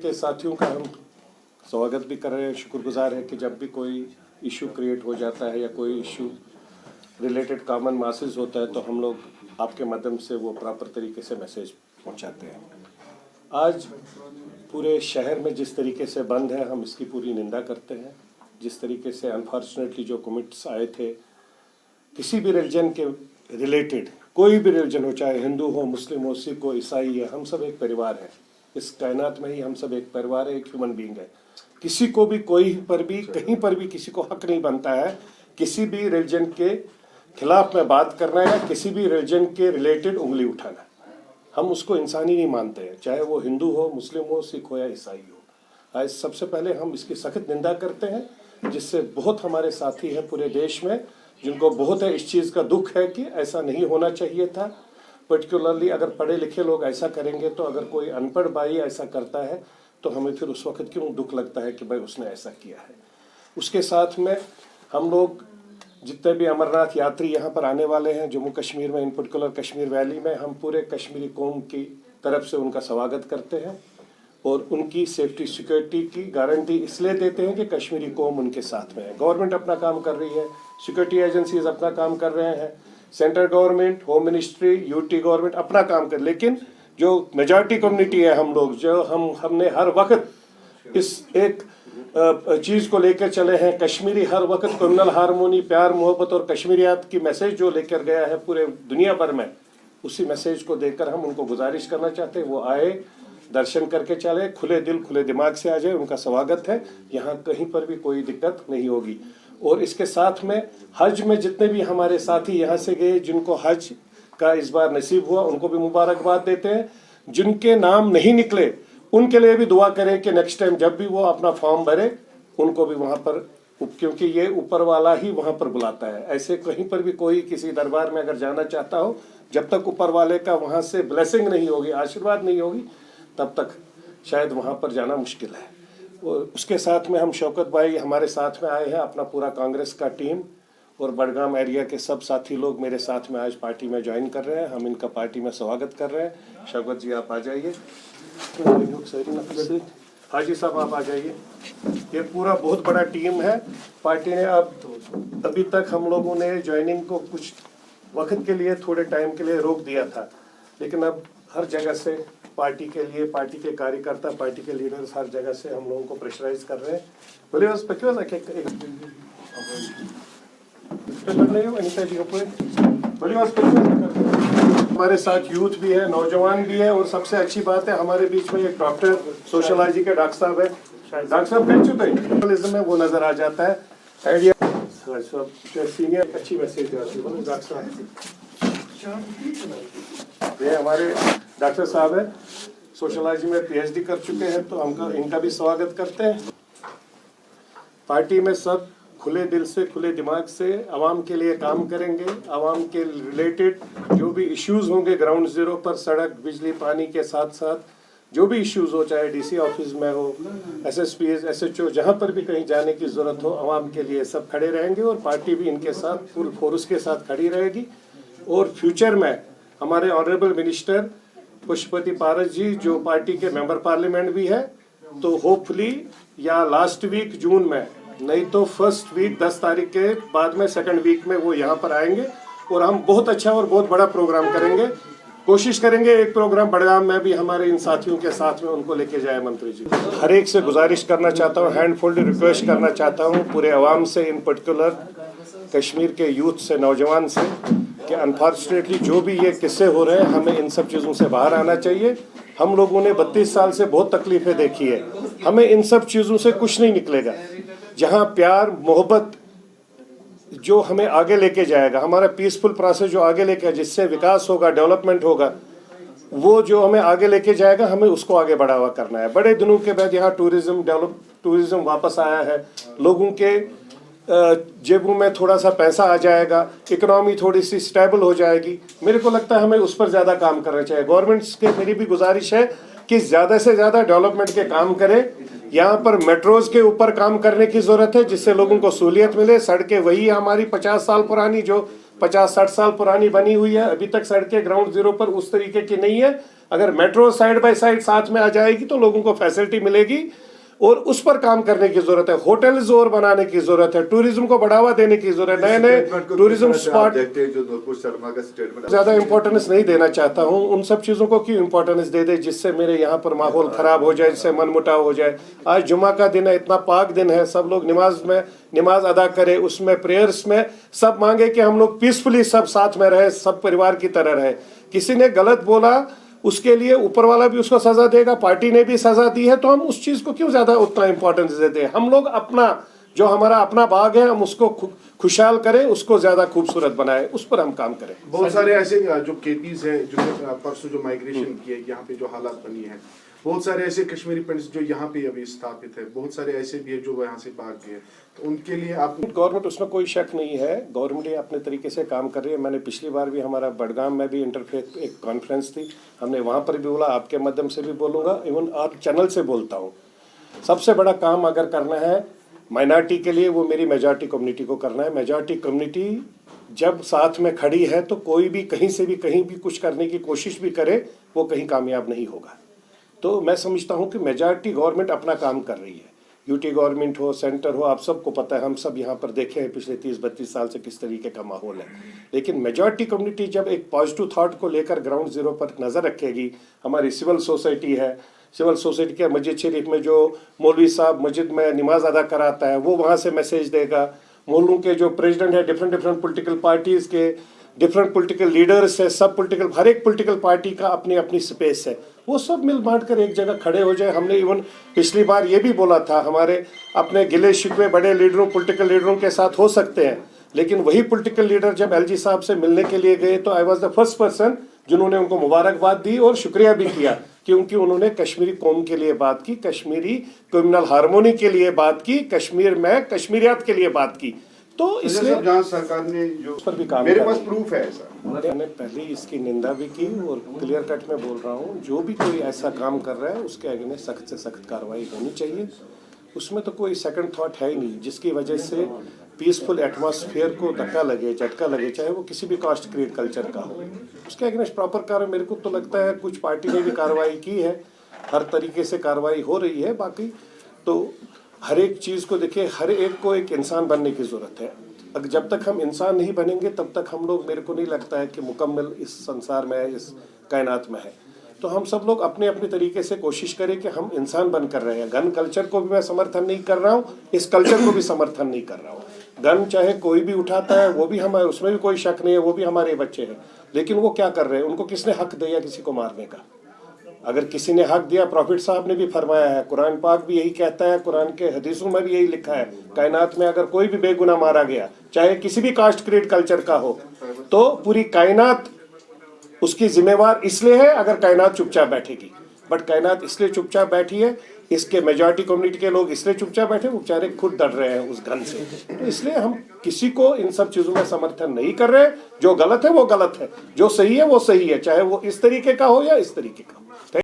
के साथियों का हम स्वागत भी कर रहे हैं, शुक्रगुजार है कि जब भी कोई इशू क्रिएट हो जाता है या कोई इशू रिलेटेड कॉमन मासेस होता है तो हम लोग आपके माध्यम से वो प्रॉपर तरीके से मैसेज पहुंचाते हैं। आज पूरे शहर में जिस तरीके से बंद है हम इसकी पूरी निंदा करते हैं। जिस तरीके से अनफॉर्चुनेटली जो कमिट्स आए थे किसी भी रिलीजन के रिलेटेड, कोई भी रिलीजन हो, चाहे हिंदू हो, मुस्लिम हो, सिख हो, ईसाई है, हम सब एक परिवार है। इस कायनात में ही हम सब एक परिवार है, एक ह्यूमन बीइंग है। किसी को भी कोई पर भी कहीं पर भी किसी को हक नहीं बनता है किसी भी रिलीजन के खिलाफ में बात करना या किसी भी रिलीजन के रिलेटेड उंगली उठाना। हम उसको इंसानी नहीं मानते हैं, चाहे वो हिंदू हो, मुस्लिम हो, सिख हो या ईसाई हो। आज सबसे पहले हम इसकी सख्त निंदा करते हैं, जिससे बहुत हमारे साथी हैं पूरे देश में जिनको बहुत है इस चीज़ का दुख है कि ऐसा नहीं होना चाहिए था। पर्टिकुलरली अगर पढ़े लिखे लोग ऐसा करेंगे तो अगर कोई अनपढ़ भाई ऐसा करता है तो हमें फिर उस वक्त क्यों दुख लगता है कि भाई उसने ऐसा किया है। उसके साथ में हम लोग जितने भी अमरनाथ यात्री यहाँ पर आने वाले हैं जम्मू कश्मीर में, इन पर्टिकुलर कश्मीर वैली में, हम पूरे कश्मीरी कौम की तरफ से उनका स्वागत करते हैं और उनकी सेफ्टी सिक्योरिटी की गारंटी इसलिए देते हैं कि कश्मीरी कौम उनके साथ में है। गवर्नमेंट अपना काम कर रही है, सिक्योरिटी एजेंसीज अपना काम कर रहे हैं, central government, home ministry, UT government अपना काम कर, लेकिन जो मेजॉरिटी कम्युनिटी है हम लोग, जो हमने हर वक्त इस एक चीज़ को लेकर चले हैं। कश्मीरी हर वक्त कम्युनल हारमोनी, प्यार मोहब्बत और कश्मीरियात की मैसेज जो लेकर गया है पूरे दुनिया भर में, उसी मैसेज को देकर हम उनको गुजारिश करना चाहते हैं वो आए, दर्शन करके चले, खुले दिल खुले दिमाग से आ जाए। उनका स्वागत है, यहाँ कहीं पर भी कोई दिक्कत नहीं होगी। और इसके साथ में हज में जितने भी हमारे साथी यहाँ से गए जिनको हज का इस बार नसीब हुआ उनको भी मुबारकबाद देते हैं। जिनके नाम नहीं निकले उनके लिए भी दुआ करें कि नेक्स्ट टाइम जब भी वो अपना फॉर्म भरे उनको भी वहाँ पर, क्योंकि ये ऊपर वाला ही वहाँ पर बुलाता है। ऐसे कहीं पर भी कोई किसी दरबार में अगर जाना चाहता हो, जब तक ऊपर वाले का वहाँ से ब्लेसिंग नहीं होगी, आशीर्वाद नहीं होगी, तब तक शायद वहाँ पर जाना मुश्किल है। और उसके साथ में हम शौकत भाई हमारे साथ में आए हैं, अपना पूरा कांग्रेस का टीम और बडगाम एरिया के सब साथी लोग मेरे साथ में आज पार्टी में ज्वाइन कर रहे हैं। हम इनका पार्टी में स्वागत कर रहे हैं। शौकत जी आप आ जाइए, हाजी साहब आप आ जाइए। ये पूरा बहुत बड़ा टीम है। पार्टी ने अभी तक हम लोगों ने ज्वाइनिंग को कुछ वक्त के लिए, थोड़े टाइम के लिए रोक दिया था, लेकिन अब हर जगह से पार्टी के लिए, पार्टी के कार्यकर्ता, पार्टी के लीडर्स हर जगह से हम लोगों को प्रेशराइज कर रहे हैं। बोलिए उस पर क्यों हमारे साथ यूथ भी है, नौजवान भी है और सबसे अच्छी बात है हमारे बीच में एक डॉक्टर सोशलॉजी के डॉक्टर साहब है। डॉक्टर साहब कह चुके हैं, वो नजर आ जाता है आइडिया। सीनियर अच्छी मैसेज डॉक्टर साहब, ये हमारे डॉक्टर साहब है, सोशलॉजी में पीएचडी कर चुके हैं, तो हम इनका भी स्वागत करते हैं। पार्टी में सब खुले दिल से, खुले दिमाग से आवाम के लिए काम करेंगे। आवाम के रिलेटेड जो भी इश्यूज होंगे ग्राउंड जीरो पर, सड़क, बिजली, पानी के साथ साथ जो भी इश्यूज हो, चाहे डीसी ऑफिस में हो, एसएसपी, एसएचओ, जहां पर भी कहीं जाने की जरूरत हो, आवाम के लिए सब खड़े रहेंगे और पार्टी भी इनके साथ फुल फोर्स के साथ खड़ी रहेगी। और फ्यूचर में हमारे ऑनरेबल मिनिस्टर पुष्पति पारस जी जो पार्टी के मेंबर पार्लियामेंट भी है, तो होपफुली या लास्ट वीक जून में, नहीं तो फर्स्ट वीक 10 तारीख के बाद में, सेकंड वीक में वो यहाँ पर आएंगे और हम बहुत अच्छा और बहुत बड़ा प्रोग्राम करेंगे। कोशिश करेंगे एक प्रोग्राम बडगाम में भी हमारे इन साथियों के साथ में उनको लेके जाए। मंत्री जी, हर एक से गुजारिश करना चाहता हूँ, हैंड फोल्ड रिक्वेस्ट करना चाहता हूँ पूरे अवाम से, इन पर्टिकुलर कश्मीर के यूथ से, नौजवान से, कि अनफॉर्चुनेटली जो भी ये किस्से हो रहे हैं हमें इन सब चीज़ों से बाहर आना चाहिए। हम लोगों ने 32 साल से बहुत तकलीफें देखी है, हमें इन सब चीज़ों से कुछ नहीं निकलेगा। जहाँ प्यार मोहब्बत जो हमें आगे लेके जाएगा, हमारा पीसफुल प्रोसेस जो आगे लेके, जिससे विकास होगा, डेवलपमेंट होगा, वो जो हमें आगे लेके जाएगा, हमें उसको आगे बढ़ावा करना है। बड़े दिनों के बाद यहाँ टूरिज्म वापस आया है, लोगों के जेबों में थोड़ा सा पैसा आ जाएगा, इकोनॉमी थोड़ी सी स्टेबल हो जाएगी। मेरे को लगता है हमें उस पर ज़्यादा काम करना चाहिए। गवर्नमेंट्स के मेरी भी गुजारिश है कि ज़्यादा से ज़्यादा डेवलपमेंट के काम करें। यहाँ पर मेट्रोज के ऊपर काम करने की ज़रूरत है जिससे लोगों को सहूलियत मिले। सड़कें वही हमारी 50 साल पुरानी, जो 50-60 साल पुरानी बनी हुई है, अभी तक सड़कें ग्राउंड जीरो पर उस तरीके की नहीं है। अगर मेट्रो साइड बाय साइड साथ में आ जाएगी तो लोगों को फैसिलिटी मिलेगी और उस पर काम करने की जरूरत है। होटल्स और बनाने की जरूरत है, टूरिज्म को बढ़ावा देने की जरूरत है, नए नए टूरिज्म स्पॉट। ज्यादा इंपॉर्टेंस नहीं देना चाहता हूँ, उन सब चीजों को क्यों इंपॉर्टेंस दे दे जिससे मेरे यहाँ पर माहौल खराब हो जाए, जिससे मनमुटाव हो जाए। आज जुमा का दिन है, इतना पाक दिन है, सब लोग नमाज अदा करे, उसमें प्रेयर्स में सब मांगे कि हम लोग पीसफुली सब साथ में रहे, सब परिवार की तरह रहे। किसी ने गलत बोला उसके लिए ऊपर वाला भी उसको सजा देगा, पार्टी ने भी सजा दी है, तो हम उस चीज को क्यों ज्यादा उतना इंपॉर्टेंस देते हैं। हम लोग अपना जो हमारा अपना बाग है हम उसको खुशहाल करें, उसको ज्यादा खूबसूरत बनाए, उस पर हम काम करें। बहुत सारे ऐसे जो केटीज है जो परसों जो माइग्रेशन की है, यहाँ पे जो हालात बनी है, बहुत सारे ऐसे कश्मीरी पेंट्स जो यहाँ पे अभी स्थापित है, बहुत सारे ऐसे भी है जो यहाँ से भाग गए, तो उनके लिए आप गवर्नमेंट, उसमें कोई शक नहीं है, गवर्नमेंट ये अपने तरीके से काम कर रही है। मैंने पिछली बार भी हमारा बडगाम में भी इंटरफेथ एक कॉन्फ्रेंस थी, हमने वहाँ पर भी बोला, आपके माध्यम से भी बोलूँगा, इवन आप चैनल से बोलता हूँ। सबसे बड़ा काम अगर करना है माइनॉरिटी के लिए, वो मेरी मेजॉरिटी कम्युनिटी को करना है। मेजॉरिटी कम्युनिटी जब साथ में खड़ी है तो कोई भी कहीं से भी कहीं भी कुछ करने की कोशिश भी करे, वो कहीं कामयाब नहीं होगा। तो मैं समझता हूँ कि मेजॉरिटी गवर्नमेंट अपना काम कर रही है, यूटी गवर्नमेंट हो, सेंटर हो, आप सबको पता है, हम सब यहाँ पर देखे हैं पिछले 30-32 साल से किस तरीके का माहौल है। लेकिन मेजॉरिटी कम्युनिटी जब एक पॉजिटिव थॉट को लेकर ग्राउंड जीरो पर नज़र रखेगी, हमारी सिविल सोसाइटी है, सिविल सोसाइटी के मस्जिद शरीफ में जो मौलवी साहब मस्जिद में नमाज अदा कराता है वो वहाँ से मैसेज देगा, मोहल्लों के जो प्रेसिडेंट है डिफरेंट पॉलिटिकल पार्टीज़ के, डिफरेंट पॉलिटिकल लीडर्स है, सब पॉलिटिकल, हर एक पॉलिटिकल पार्टी का अपनी अपनी स्पेस है, वो सब मिल बांट कर एक जगह खड़े हो जाए। हमने इवन पिछली बार ये भी बोला था, हमारे अपने गिले शिकवे बड़े लीडरों, पॉलिटिकल लीडरों के साथ हो सकते हैं, लेकिन वही पॉलिटिकल लीडर जब एलजी साहब से मिलने के लिए गए तो I was the first person जिन्होंने उनको मुबारकबाद दी और शुक्रिया भी किया, क्योंकि उन्होंने कश्मीरी कौम के लिए बात की, कश्मीरी कम्युनल हार्मोनी के लिए बात की, कश्मीर में कश्मीरियत के लिए बात की। तो इसलिए जहाँ सरकार ने जो पर भी काम, मेरे पास प्रूफ है ऐसा, मैंने पहले इसकी निंदा भी की और क्लियर कट में बोल रहा हूँ, जो भी कोई ऐसा काम कर रहा है उसके अगेंस्ट सख्त से सख्त कार्रवाई होनी चाहिए। उसमें तो कोई सेकंड थॉट है ही नहीं, जिसकी वजह से पीसफुल एटमॉस्फेयर को धक्का लगे, झटका लगे, चाहे वो किसी भी कास्ट क्रिएट कल्चर का हो, उसके अगेंस्ट प्रॉपर कार्रवाई। मेरे को तो लगता है कुछ पार्टी ने भी कार्रवाई की है, हर तरीके से कार्रवाई हो रही है। बाकी तो हर एक चीज़ को देखिए, हर एक को एक इंसान बनने की ज़रूरत है। अगर जब तक हम इंसान नहीं बनेंगे तब तक हम लोग, मेरे को नहीं लगता है कि मुकम्मल इस संसार में है, इस कायनात में है। तो हम सब लोग अपने अपने तरीके से कोशिश करें कि हम इंसान बन कर रहे हैं। गन कल्चर को भी मैं समर्थन नहीं कर रहा हूँ, इस कल्चर को भी समर्थन नहीं कर रहा हूँ। गन चाहे कोई भी उठाता है, वो भी हमारे, उसमें भी कोई शक नहीं है, वो भी हमारे बच्चे हैं, लेकिन वो क्या कर रहे हैं, उनको किसने हक दिया किसी को मारने का? अगर किसी ने हक दिया, प्रॉफिट साहब ने भी फरमाया है, कुरान पाक भी यही कहता है, कुरान के हदीसों में भी यही लिखा है, कायनात में अगर कोई भी बेगुनाह मारा गया, चाहे किसी भी कास्ट क्रीड कल्चर का हो, तो पूरी कायनात उसकी जिम्मेवार इसलिए है अगर कायनात चुपचाप बैठेगी। बट कायनात इसलिए चुपचाप बैठी है, इसके मेजॉरिटी कम्युनिटी के लोग इसलिए चुपचाप बैठे, वो बेचारे खुद डर रहे हैं उस गन से। तो इसलिए हम किसी को इन सब चीज़ों में समर्थन नहीं कर रहे। जो गलत है वो गलत है, जो सही है वो सही है, चाहे वो इस तरीके का हो या इस तरीके का हो।